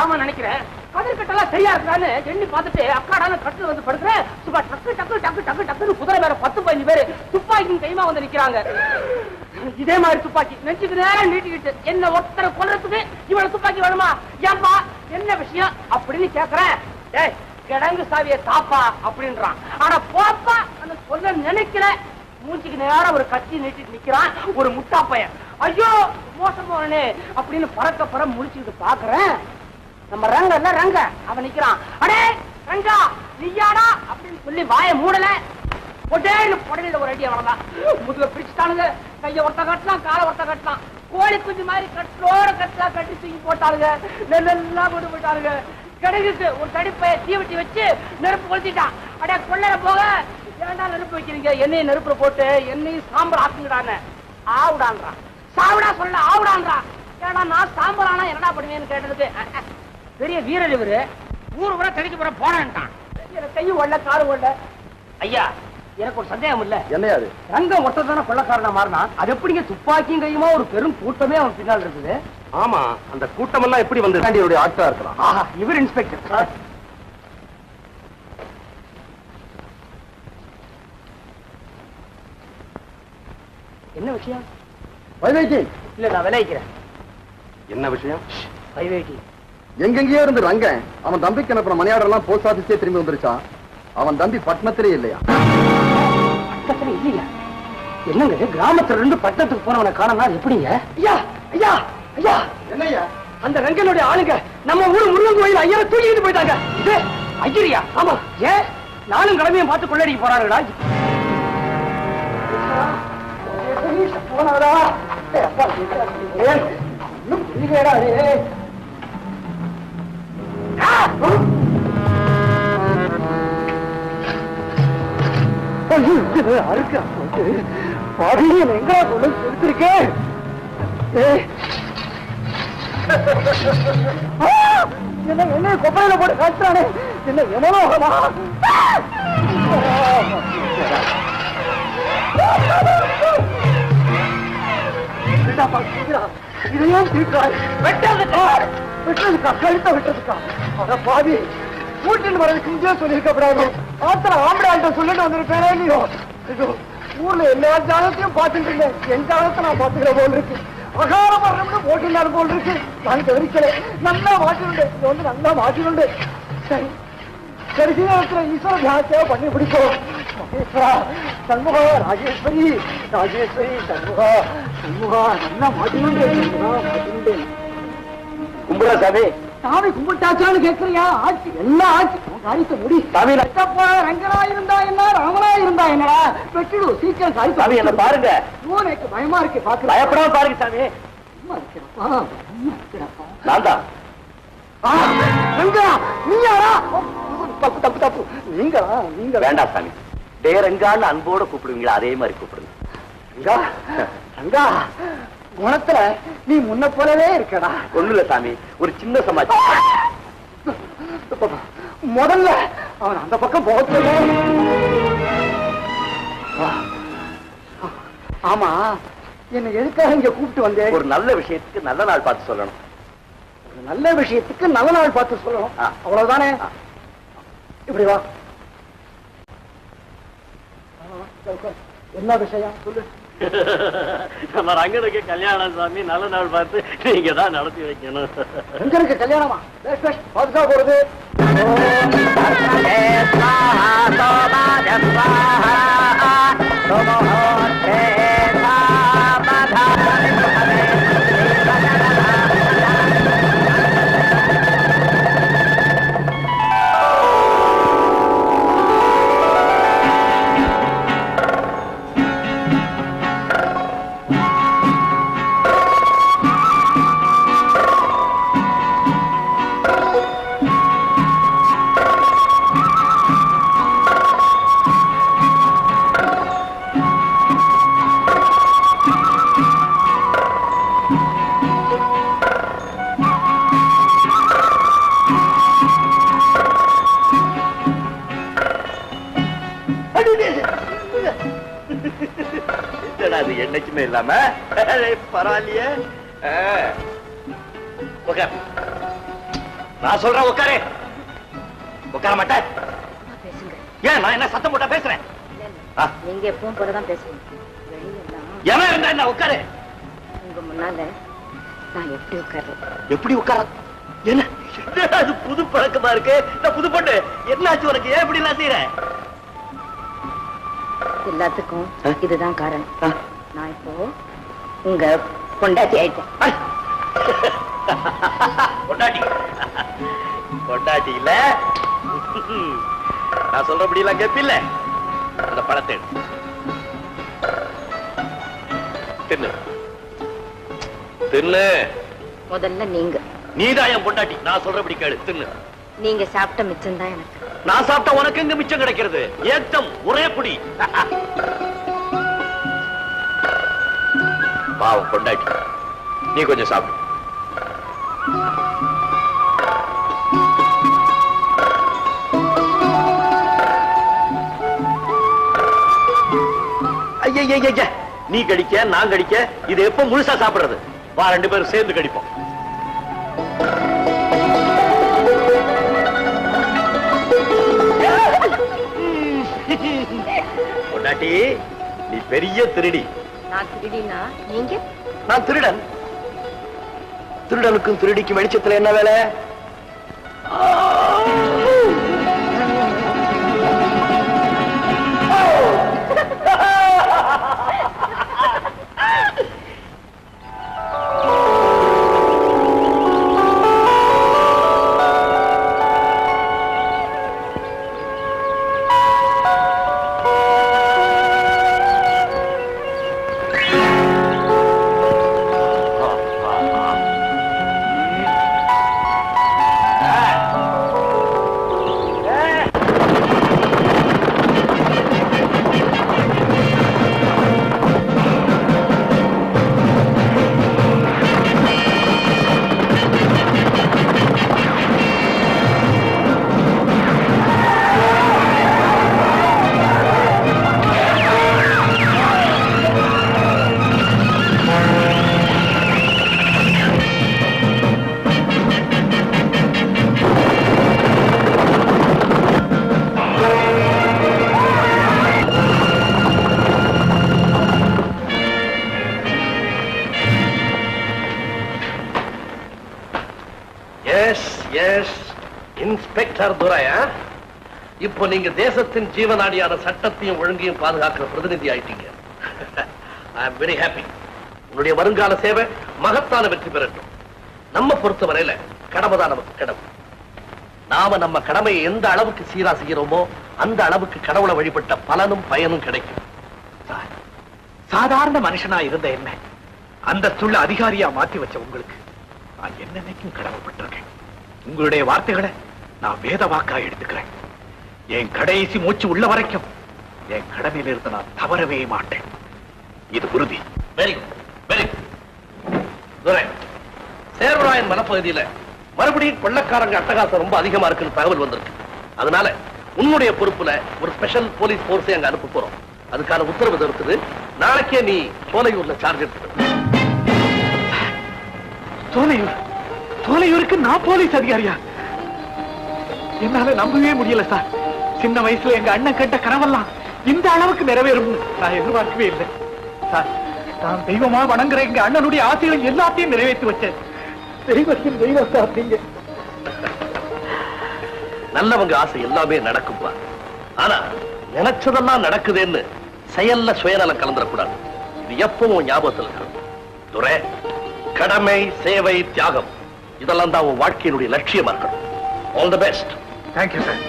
தாமா நினைக்கிறேன். கதிர்கட்டெல்லாம் சரியா இருக்கான்னு எண்ணி பார்த்துட்டு அக்காடான கட்டு வந்து படுக்கிறேன். சும்மா டக்கு டக்கு டக்கு டக்கு டக்குன்னு குதிரை வேற 10-15 பேரு துப்பாக்கியும் கைமா வந்து நிக்கிறாங்க. இதே மாதிரி துப்பாக்கி நெஞ்சுக்கு நேரம் நீட்டிக்கிட்டு என்ன ஒருத்தரை கொல்றதுக்கு இவ்வளவு துப்பாக்கி வேணுமா? ஏன்பா என்ன விஷயம் அப்படின்னு கேக்குறேன். ஏய் கிடங்கு சாவிய தாப்பா அப்படின்றான். ஆனா போப்பா அந்த சொல்ல நினைக்கிற மூஞ்சிக்கு நேரம் ஒரு கத்தி நீட்டிட்டு நிக்கிறான் ஒரு முட்டா பையன். ஐயோ மோசமானே அப்படின்னு பறக்க முடிச்சுக்கிட்டு பாக்குறேன். நம்ம ரங்க இல்ல ரங்க அவன் நிக்கிறான். அடே ரங்கா நீயாடா அப்படின்னு சொல்லி வாயை மூடல புடவையில ஒரு அடி அவனதான் முதுக பிடிச்சிட்டானுங்க. கைய ஒருத்த கட்டலாம் காலை ஒருத்த கட்டலாம். கோழி குஞ்சு மாதிரி கட்டோட கட்டலாம் கட்டி தூக்கி போட்டாளுங்க. நெல்லெல்லாம் கொண்டு போயிட்டாளுங்க. கிடங்குக்கு ஒரு தடிப்பைய தீவட்டி வச்சு நெருப்பு கொளுத்திட்டான். அடே கொள்ளற போக ஏண்டா நெருப்பு வைக்கிறீங்க? என்னையும் நெருப்புல போட்டு என்னையும் சாம்பல் ஆக்குங்கடான்னு ஆவுடான்றான். சாவுடா சொல்ல ஆவுடான்றான். ஏடா நான் சாம்பல் ஆனா என்னடா பண்ணுவேன்னு கேட்டதுக்கு பெரிய வீரர் இவரு ஊரு கூட தடிக்க போற போறான்ட்டான். கையும் ஒல்ல காரு ஒல்ல. ஐயா எனக்கு ஒரு சந்தேகம் இல்ல. என்னையாது ரங்கம் ஒருத்ததான கொள்ளக்காரனா மாறினா அது எப்படிங்க துப்பாக்கியும் கையுமா ஒரு பெரும் கூட்டமே அவன் பின்னால் இருக்குது? ஆமா அந்த கூட்டம் எல்லாம் எப்படி வந்து ஆட்களா இருக்கலாம். ஆஹா இவர் இன்ஸ்பெக்டர். என்ன விஷயம்? வைவேட்டி இல்ல நான் விளைவிக்கிறேன். என்ன விஷயம்? வைவேட்டி எங்கெங்கயோ இருந்து ரங்க அவன் தம்பிக்கு அனுப்புற மணியாடெல்லாம் போஸ்ட் ஆபீஸே திரும்பி வந்துருச்சான். அவன் தம்பி பட்டணத்திலே இல்லையா? பட்டணத்துல இல்லையா? என்னங்க கிராமத்துல இருந்து பட்டணத்துக்கு போனவனை காணனா எப்படிங்க? ஐயா ஐயா ஐயா என்னையா அந்த ரங்கனுடைய ஆளுங்க நம்ம ஊர் முருகன் கோயில் ஐயரை தூக்கிட்டு போயிட்டாங்க. இது ஐயரியா? ஆமா. ஏன் நானும் கிளம்பியும் பார்த்து கொள்ளடிக்க போறாருடா. போனாரா எங்க கொடுத்திருக்கேன். என்ன கொப்பரையில போட்டு காட்டுறானே என்ன எமலோகமா? இதையும் கழுத்த விட்டதுக்கா? அட பாவி வீட்டில் வரதுக்கு இங்கே சொல்லியிருக்கப்படாது. ஆத்திர ஆம்படாள்கிட்ட சொல்லிட்டு வந்திருப்பேனே இல்லையோ. ஊர்ல எல்லா ஜாதகத்தையும் பார்த்துட்டு இருந்தேன். என் ஜாதகத்தை நான் பார்த்துக்கிற போல் இருக்கு. அகார மரணம்னு போட்டிருந்தாரு போல் இருக்கு. நான் கவனிக்கல. நல்லா மாற்றினுண்டு. இது வந்து நல்லா மாற்றினுண்டு. சரி கடைசி நேரத்தில் ஈஸ்வர தியானத்தையோ பண்ணி பிடிக்கும். மகேஸ்வரா சண்முகா ராஜேஸ்வரி ராஜேஸ்வரி சண்முகா சண்முகா நல்லா மாற்றினுண்டு. மாற்றினுண்டு. கும்பிடா சாமி. சாமி கும்பிட்டாச்சான்னு கேட்கறியா? ஆட்சி எல்லாம் ஆட்சி காரியத்தை முடி. சாமி ரத்தப்பா ரங்கனா இருந்தா என்ன ராமனா இருந்தா என்னடா பெட்டிடு சீக்கிரம் காய். சாமி என்ன பாருங்க. எனக்கு பயமா இருக்கு. பாக்க பயப்படாம பாருங்க சாமி. பயமா இருக்கிறப்பா பயமா இருக்கிறப்பா. நான்தா ரங்கா நீயாரா? தப்பு தப்பு தப்பு. நீங்களா? நீங்க வேண்டாம் சாமி. டேரங்கான்னு அன்போட கூப்பிடுவீங்களா அதே மாதிரி கூப்பிடுங்க. ரங்கா ரங்கா குணத்துல நீ முன்ன போலவே இருக்கடா. ஒண்ணுல சாமி ஒரு சின்ன சமாச்சாரம். முதல்ல அவன் அந்த பக்கம் போகல. ஆமா என்ன எதுக்காக இங்க கூப்பிட்டு வந்தேன்? ஒரு நல்ல விஷயத்துக்கு நல்ல நாள் பார்த்து சொல்லணும். ஒரு நல்ல விஷயத்துக்கு நல்ல நாள் பார்த்து சொல்லணும். அவ்வளவுதானே? இப்படி வா. என்ன விஷயம் சொல்லு. நம்ம ரங்கனுக்கு கல்யாணம் சாமி. நல்ல நாள் பார்த்து நீங்க தான் நடத்தி வைக்கணும். ரங்கனுக்கு கல்யாணமா? பாதுகா போறது. அது என்னைக்குமே இல்லாம பரவாயில்லையே. நான் சொல்றேன் உட்காரு. உட்கார மாட்டேன். பேசுங்க. ஏன் நான் என்ன சத்தம் போட்டா பேசுறேன்? நீங்க எப்பவும் போலதான் பேசுறீங்க. எவன் இருந்தா என்ன? உட்காரு. உங்க முன்னால நான் எப்படி உட்கார்றேன்? எப்படி உட்கார? என்ன அது புது பழக்கமா இருக்கு? புது பொண்ணு என்னாச்சு உனக்கு? ஏன் இப்படி எல்லாம் செய்யற? எல்லாத்துக்கும் இதுதான் காரணம். நான் இப்போ உங்க பொண்டாட்டி ஆயிட்டேன். பொண்டாட்டி பொண்டாட்டி இல்ல. நான் சொல்றபடி எல்லாம் கேப்பில்ல. அந்த பழத்தை தின்னு தின்னு. முதல்ல நீங்க. நீதான் என் பொண்டாட்டி. நான் சொல்றபடி கேளு. தின்னு. நீங்க சாப்பிட்ட மிச்சம் தான் எனக்கு. நான் சாப்பிட்ட உனக்கு எங்க மிச்சம் கிடைக்கிறது? ஏத்தம் ஒரே புடி. பாவம் பொண்டாட்டி, நீ கொஞ்சம் சாப்பிடு. ஐயா, நீ கடிக்க நான் கடிக்க, இது எப்ப முழுசா சாப்பிடுறது? வா, 2 பேரும் சேர்ந்து கடிப்போம். பொண்டாட்டி, நீ பெரிய திருடி. நான் திருடினா நீங்க? நான் திருடன். திருடனுக்கும் திருடிக்கும் வெளிச்சத்துல என்ன வேலை? இன்ஸ்பெக்டர் துரையா, இப்போ நீங்க தேசத்தின் ஜீவநாடியான சட்டத்தையும் ஒழுங்கையும் பாதுகாக்கிற பிரதிநிதி ஆயிட்டீங்க. ஐ அம் வெரி ஹாப்பி. உங்களுடைய வருங்கால சேவை மகத்தான வெற்றி பெறட்டும். நம்ம பொறுத்தவரையில கடமைதான் நமக்கு கடமை. நாம நம்ம கடமையை எந்த அளவுக்கு சீரா செய்கிறோமோ அந்த அளவுக்கு கடவுளை வழிபட்ட பலனும் பயனும் கிடைக்கும். சாதாரண மனுஷனா இருந்த என்ன அந்த துள்ள அதிகாரியா மாத்தி வச்ச உங்களுக்கு நான் என்னைக்கும் கடமைப்பட்டிருக்கேன். உங்களுடைய வார்த்தைகளை நான் வேத வாக்கா எடுத்துக்கிறேன். என் கடைசி மூச்சு உள்ள வரைக்கும் என் கடமையில் இருந்து நான் தவறவே மாட்டேன். இது உறுதி. Very good, very good. Servarayan மலைப்பகுதியில மறுபடியும் கொள்ளக்காரங்க அட்டகாசம் ரொம்ப அதிகமா இருக்குன்னு தகவல் வந்திருக்கு. அதனால உன்னுடைய பொறுப்புல ஒரு ஸ்பெஷல் போலீஸ் போர்ஸை அங்க அனுப்ப போறோம். அதுக்கான உத்தரவு இருக்குது. நாளைக்கே நீ சோலையூர்ல சார்ஜ் எடுத்து. சோலையூருக்கு நான் போலீஸ் அதிகாரியா? என்னால நம்பவே முடியல சார். சின்ன வயசுல எங்க அண்ணன் கேட்ட கனவெல்லாம் இந்த அளவுக்கு நிறைவேறும் நான் எதிர்பார்க்கவே இல்லை சார். நான் தெய்வமா வணங்குற எங்க அண்ணனுடைய ஆசைகள் எல்லாத்தையும் நிறைவேற்றி வச்சேன். தெய்வம் சார் நீங்க. நல்லவங்க ஆசை எல்லாமே நடக்கும்பா. ஆனா நினைச்சதெல்லாம் நடக்குதுன்னு செயல்ல சுயநலம் கலந்துடக்கூடாது. இது எப்பவும் ஞாபகத்தில் இருக்கணும். துரை, கடமை, சேவை, தியாகம் இதெல்லாம் தான் உன் வாழ்க்கையினுடைய லட்சியமா இருக்கணும். All the best. Thank you sir.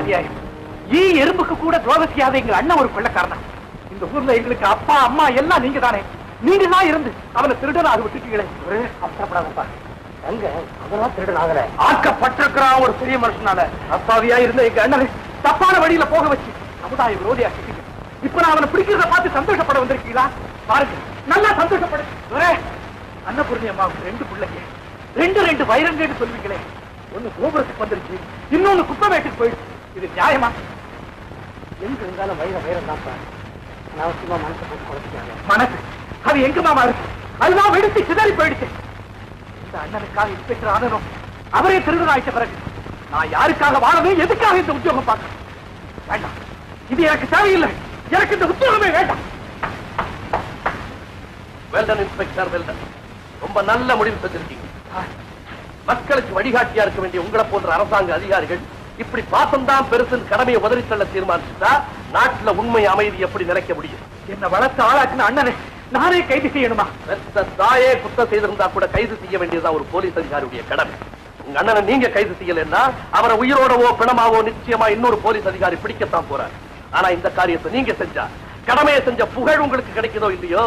அநியாயம். எறும்புக்கு கூட துரோகம் செய்யாத எங்க அண்ணன் ஒரு கொள்ளைக்காரன். இந்த ஊர்ல எங்களுக்கு அப்பா அம்மா எல்லாம் நீங்க தானே. நீங்க தான் இருந்து அவனை திருடனா அது விட்டுட்டீங்களே. அவசரப்படாதப்பா, அங்க அதெல்லாம் திருடன் ஆகல. ஆக்கப்பட்டிருக்கிறான் ஒரு பெரிய மனுஷனால. அப்பாவியா இருந்த எங்க அண்ணனை தப்பான வழியில போக வச்சு சமுதாய விரோதியா கிட்டீங்க. இப்ப நான் அவனை பிடிக்கிறத பார்த்து சந்தோஷப்பட வந்திருக்கீங்களா? பாருங்க, நல்லா சந்தோஷப்படு. அன்னபூர்ணி அம்மாவுக்கு 2 பிள்ளைங்க, 2 வைரங்கன்னு சொல்வீங்களே. ஒண்ணு கோபுரத்துக்கு வந்துருச்சு, இன்னொன்னு குப்பமேட்டுக்கு போயிடுச்சு. இது நியாயமா? எங்க இருந்தாலும் வைரம் தான் சார். அவசியமா மனசை போட்டு குறைச்சிக்காங்க. மனசு அது எங்க மாமா இருக்கு? அதுதான் வெடித்து சிதறி போயிடுச்சு. இந்த அண்ணனுக்காக இன்ஸ்பெக்டர் ஆனனும் அவரே திருடன் ஆயிட்ட பிறகு நான் யாருக்காக வாழணும், எதுக்காக இந்த உத்தியோகம் பார்க்க வேண்டாம். இது எனக்கு தேவையில்லை. எனக்கு இந்த உத்தியோகமே வேண்டாம். Well done inspector, well done. ரொம்ப நல்ல முடிவு செஞ்சிருக்கீங்க. மக்களுக்கு வழிகாட்டியா இருக்க வேண்டிய உங்களை போன்ற அரசாங்க அதிகாரிகள் இப்படி பாசம்தான் பெருசின் கடமையை உதறித்தள்ள தீர்மானிச்சுட்டா நாட்டுல உண்மை அமைதி எப்படி நிலைக்க முடியும்? என்ன வளர்த்து ஆளாக்குன அண்ணனை நானே கைது செய்யணுமா? தாயே குத்தம் செய்திருந்தா கூட கைது செய்ய வேண்டியதுதான் ஒரு போலீஸ் அதிகாரியுடைய கடமை. உங்க அண்ணனை நீங்க கைது செய்யலன்னா அவரை உயிரோடவோ பிணமாவோ நிச்சயமா இன்னொரு போலீஸ் அதிகாரி பிடிக்கத்தான் போறாரு. ஆனா இந்த காரியத்தை நீங்க செஞ்சா கடமையை செஞ்ச புகழ் உங்களுக்கு கிடைக்குதோ இல்லையோ,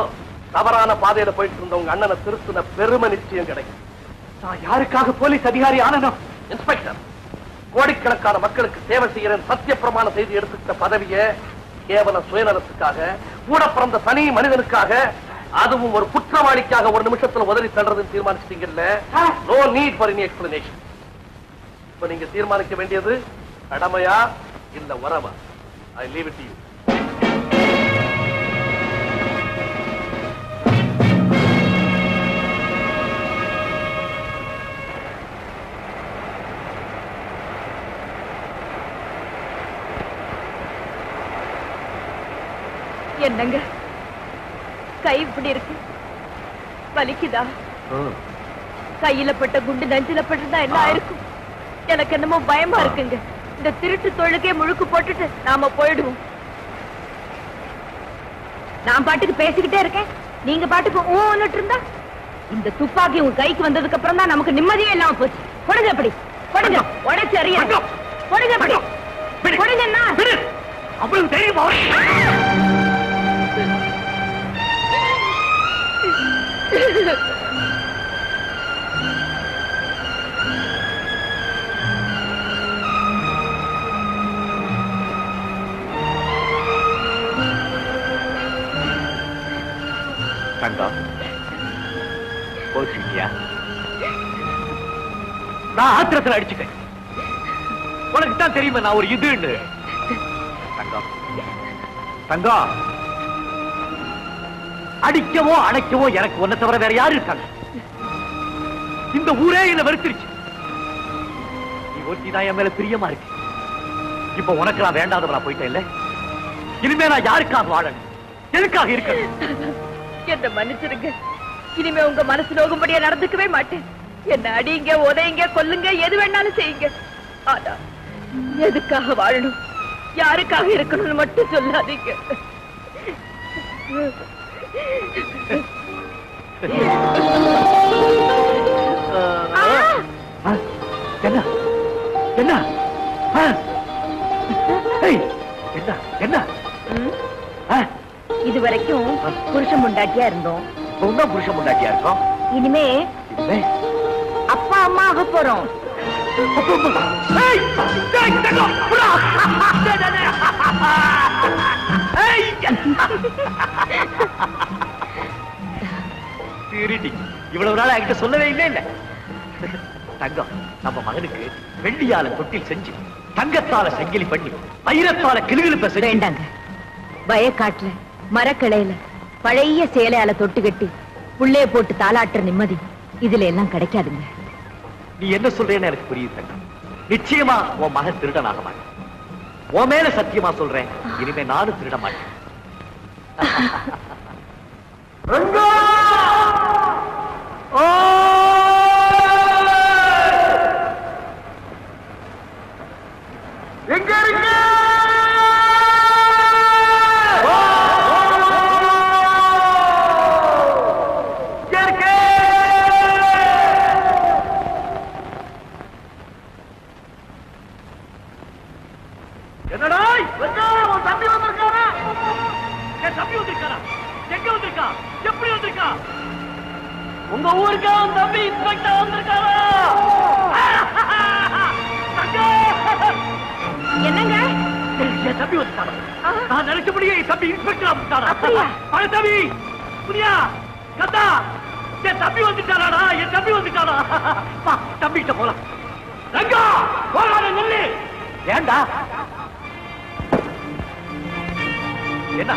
தவறான பாதையில போயிட்டு இருந்த உங்க அண்ணனை திருத்தின பெருமை நிச்சயம் கிடைக்கும். நான் யாருக்காக போலீஸ் அதிகாரி ஆனனும்? இன்ஸ்பெக்டர், கோடிக்கணக்கான மக்களுக்கு சேவை செய்யற சத்திய பிரமாண செய்தி எடுத்துக்கிட்ட பதவியை கேவல சுயநலத்துக்காக, கூட பிறந்த தனி மனிதனுக்காக, அதுவும் ஒரு குற்றவாளிக்காக ஒரு நிமிஷத்துல உதறி தள்ளுறதுன்னு தீர்மானிச்சிட்டீங்கல்ல. No need for any explanation. இப்ப நீங்க தீர்மானிக்க வேண்டியது கடமையா இல்ல உறவா? I leave it to you. என்னங்க கை இப்படி இருக்கு? வலிக்குதா? கையில பட்ட குண்டு நெஞ்சில பட்டுதான் என்ன ஆயிருக்கும்? எனக்கு என்னமோ பயமா இருக்குங்க. இந்த திருட்டு தொழுக்கே முழுக்கு போட்டுட்டு நாம போயிடுவோம். நான் பாட்டுக்கு பேசிக்கிட்டே இருக்கேன், நீங்க பாட்டுக்கு ஊன்னுட்டு இருந்தா இந்த துப்பாக்கி உங்க கைக்கு வந்ததுக்கு அப்புறம் தான் நமக்கு நிம்மதியே இல்லாம போச்சு. கொடுங்க அப்படி, கொடுங்க. உடைச்சு அறிய கொடுங்க அப்படி, கொடுங்கன்னா அவ்வளவு தெரியுமா? தங்கம், போச்சுட்டியா? நான் ஆத்திரத்தில் அடிச்சுட்டேன். உனக்கு தான் தெரியுமா நான் ஒரு இதுன்னு. தங்கம், தங்கம், அடிக்கவோ அணைக்கவோ எனக்கு ஒன்ன தவிர வேற யாரு இருக்காங்க? இந்த ஊரே என்ன வெறுத்துருச்சு. நீ ஒருத்திதான் என் மேல பிரியமா இருக்கு. இப்ப உனக்கு நான் வேண்டாதவனா போயிட்டேன் இல்ல. இனிமே நான் யாருக்காக வாழணும், எதுக்காக இருக்கணும்? என்ன மன்னிச்சிருங்க. இனிமே உங்க மனசு நோகும்படியா நடந்துக்கவே மாட்டேன். என்ன அடிங்க, உதையுங்க, கொல்லுங்க, எது வேணாலும் செய்யுங்க. ஆனா எதுக்காக வாழணும், யாருக்காக இருக்கணும்னு மட்டும் சொல்லாதீங்க. என்ன என்ன என்ன என்ன? இதுவரைக்கும் புருஷன் முண்டாட்டியா இருந்தோம். புருஷன் முண்டாட்டியா இருக்கோம். இனிமே அப்பா அம்மா ஆக போறோம். இவ்வளவு நாள் என்கிட்ட சொல்லவே இல்லை இல்ல. தங்கம், நம்ம மகனுக்கு வெள்ளியால தொட்டில் செஞ்சு, தங்கத்தால செங்கிலி பண்ணி, வைரத்தால கிளுகிழுப்ப வேண்டாங்க. வயக்காட்டுல மரக்கிளையில பழைய சேலையால தொட்டு கட்டி புள்ளைய போட்டு தாளாட்டுற நிம்மதி இதுல எல்லாம் கிடைக்காதுங்க. நீ என்ன சொல்றேன்னு எனக்கு புரியுது தங்கம். நிச்சயமா உன் மகன் திருடனாக மாட்டேன். உன் மேல சத்தியமா சொல்றேன், இனிமே நானும் திருட மாட்டேன். எங்க இருக்கு? உங்க ஊருக்கு அவன் தம்பி இன்ஸ்பெக்டர் வந்திருக்காரா? என்னங்க என் தம்பி வந்துட்டாரா? நான் நினைச்சபடியே என் தம்பி இன்ஸ்பெக்டர் வந்துட்டாரா? அப்படியா? தம்பி புரியா கத்தா என் தம்பி வந்துட்டாராடா, என் தம்பி வந்துட்டாரா? தம்பிகிட்ட போலாம். ரங்கா போகாத நில்லு. ஏண்டா என்ன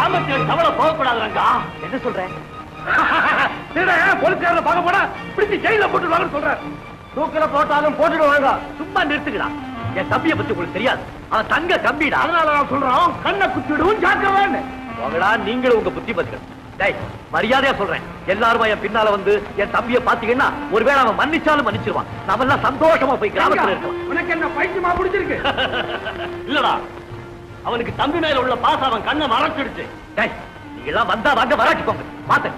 ஆமத்து தவளை போகக்கூடாது ரங்கா. என்ன சொல்றேன்? போலீஸ்காரனை பார்க்க போனா பிடிச்சி ஜெயில போட்டுருவாங்கன்னு சொல்றேன். தூக்கில போட்டாலும் போட்டுடுவாங்க. சும்மா நிறுத்துக்கிறா. என் தம்பியை பத்தி உங்களுக்கு தெரியாது. அவன் தங்க தம்பிடா. அதனால நான் சொல்றோம் கண்ணை குத்திடுவும் ஜாக்கிரவான்னு. போகடா நீங்களும் உங்க புத்தி பத்திரம். டேய் மரியாதையா சொல்றேன், எல்லாரும் என் பின்னால வந்து என் தம்பியை பாத்தீங்கன்னா ஒருவேளை அவன் மன்னிச்சாலும் மன்னிச்சிருவான். நாம எல்லாம் சந்தோஷமா போய் கிராமத்துல இருக்கோம். உனக்கு என்ன பைத்தியமா பிடிச்சிருக்கு? இல்லடா அவனுக்கு தம்பி மேல உள்ள பாசம் அவன் கண்ணை மறைச்சிடுச்சு. டேய் நீங்க எல்லாம் வந்தா வாங்க மறைச்சிக்கோங்க. பாத்து